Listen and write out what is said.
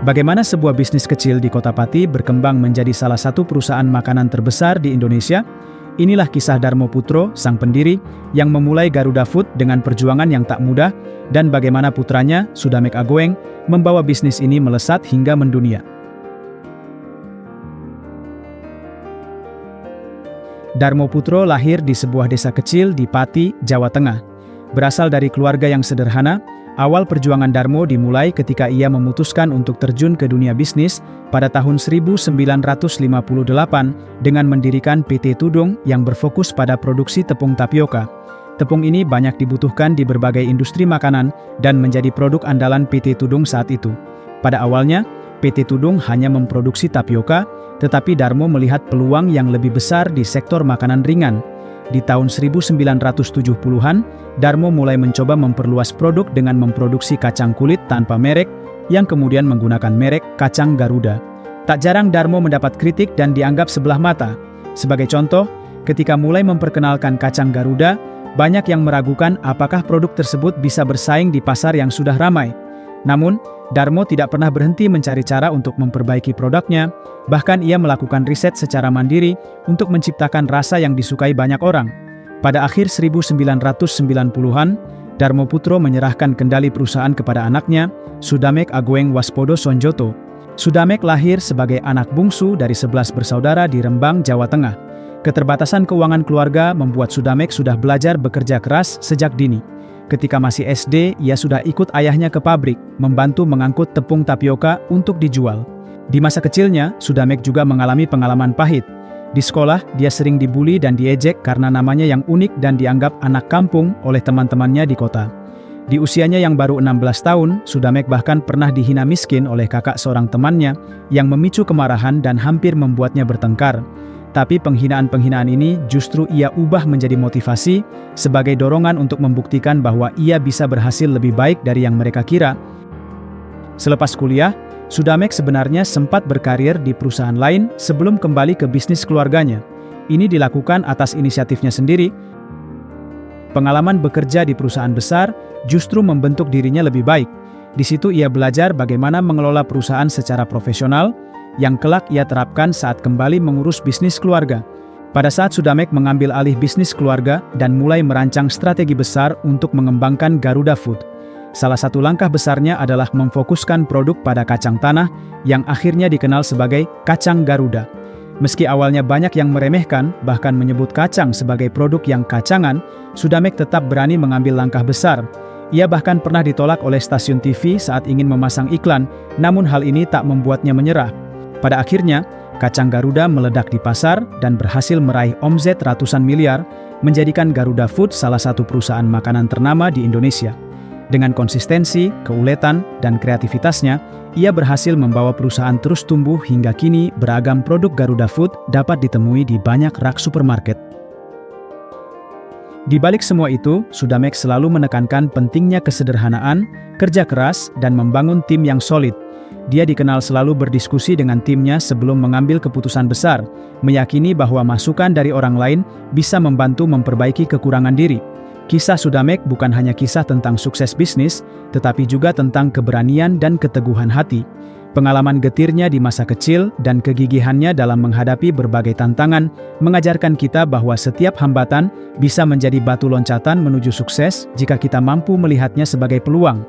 Bagaimana sebuah bisnis kecil di Kota Pati berkembang menjadi salah satu perusahaan makanan terbesar di Indonesia? Inilah kisah Darmo Putro, sang pendiri, yang memulai Garuda Food dengan perjuangan yang tak mudah, dan bagaimana putranya, Sudamek Agoeng, membawa bisnis ini melesat hingga mendunia. Darmo Putro lahir di sebuah desa kecil di Pati, Jawa Tengah. Berasal dari keluarga yang sederhana, awal perjuangan Darmo dimulai ketika ia memutuskan untuk terjun ke dunia bisnis pada tahun 1958 dengan mendirikan PT Tudung yang berfokus pada produksi tepung tapioka. Tepung ini banyak dibutuhkan di berbagai industri makanan dan menjadi produk andalan PT Tudung saat itu. Pada awalnya, PT Tudung hanya memproduksi tapioka, tetapi Darmo melihat peluang yang lebih besar di sektor makanan ringan. Di tahun 1970-an, Darmo mulai mencoba memperluas produk dengan memproduksi kacang kulit tanpa merek, yang kemudian menggunakan merek kacang Garuda. Tak jarang Darmo mendapat kritik dan dianggap sebelah mata. Sebagai contoh, ketika mulai memperkenalkan kacang Garuda, banyak yang meragukan apakah produk tersebut bisa bersaing di pasar yang sudah ramai. Namun, Darmo tidak pernah berhenti mencari cara untuk memperbaiki produknya, bahkan ia melakukan riset secara mandiri untuk menciptakan rasa yang disukai banyak orang. Pada akhir 1990-an, Darmo Putro menyerahkan kendali perusahaan kepada anaknya, Sudamek Agoeng Waspodo Sonjoto. Sudamek lahir sebagai anak bungsu dari 11 bersaudara di Rembang, Jawa Tengah. Keterbatasan keuangan keluarga membuat Sudamek sudah belajar bekerja keras sejak dini. Ketika masih SD, ia sudah ikut ayahnya ke pabrik, membantu mengangkut tepung tapioka untuk dijual. Di masa kecilnya, Sudamek juga mengalami pengalaman pahit. Di sekolah, dia sering dibully dan diejek karena namanya yang unik dan dianggap anak kampung oleh teman-temannya di kota. Di usianya yang baru 16 tahun, Sudamek bahkan pernah dihina miskin oleh kakak seorang temannya yang memicu kemarahan dan hampir membuatnya bertengkar. Tapi penghinaan-penghinaan ini justru ia ubah menjadi motivasi sebagai dorongan untuk membuktikan bahwa ia bisa berhasil lebih baik dari yang mereka kira. Selepas kuliah, Sudamek sebenarnya sempat berkarir di perusahaan lain sebelum kembali ke bisnis keluarganya. Ini dilakukan atas inisiatifnya sendiri. Pengalaman bekerja di perusahaan besar justru membentuk dirinya lebih baik. Di situ ia belajar bagaimana mengelola perusahaan secara profesional, yang kelak ia terapkan saat kembali mengurus bisnis keluarga. Pada saat Sudamek mengambil alih bisnis keluarga dan mulai merancang strategi besar untuk mengembangkan Garuda Food. Salah satu langkah besarnya adalah memfokuskan produk pada kacang tanah yang akhirnya dikenal sebagai kacang Garuda. Meski awalnya banyak yang meremehkan, bahkan menyebut kacang sebagai produk yang kacangan, Sudamek tetap berani mengambil langkah besar. Ia bahkan pernah ditolak oleh stasiun TV saat ingin memasang iklan, namun hal ini tak membuatnya menyerah. Pada akhirnya, kacang Garuda meledak di pasar dan berhasil meraih omzet ratusan miliar, menjadikan Garuda Food salah satu perusahaan makanan ternama di Indonesia. Dengan konsistensi, keuletan, dan kreativitasnya, ia berhasil membawa perusahaan terus tumbuh hingga kini beragam produk Garuda Food dapat ditemui di banyak rak supermarket. Di balik semua itu, Sudamek selalu menekankan pentingnya kesederhanaan, kerja keras, dan membangun tim yang solid. Dia dikenal selalu berdiskusi dengan timnya sebelum mengambil keputusan besar, meyakini bahwa masukan dari orang lain bisa membantu memperbaiki kekurangan diri. Kisah Sudamek bukan hanya kisah tentang sukses bisnis, tetapi juga tentang keberanian dan keteguhan hati. Pengalaman getirnya di masa kecil dan kegigihannya dalam menghadapi berbagai tantangan mengajarkan kita bahwa setiap hambatan bisa menjadi batu loncatan menuju sukses jika kita mampu melihatnya sebagai peluang.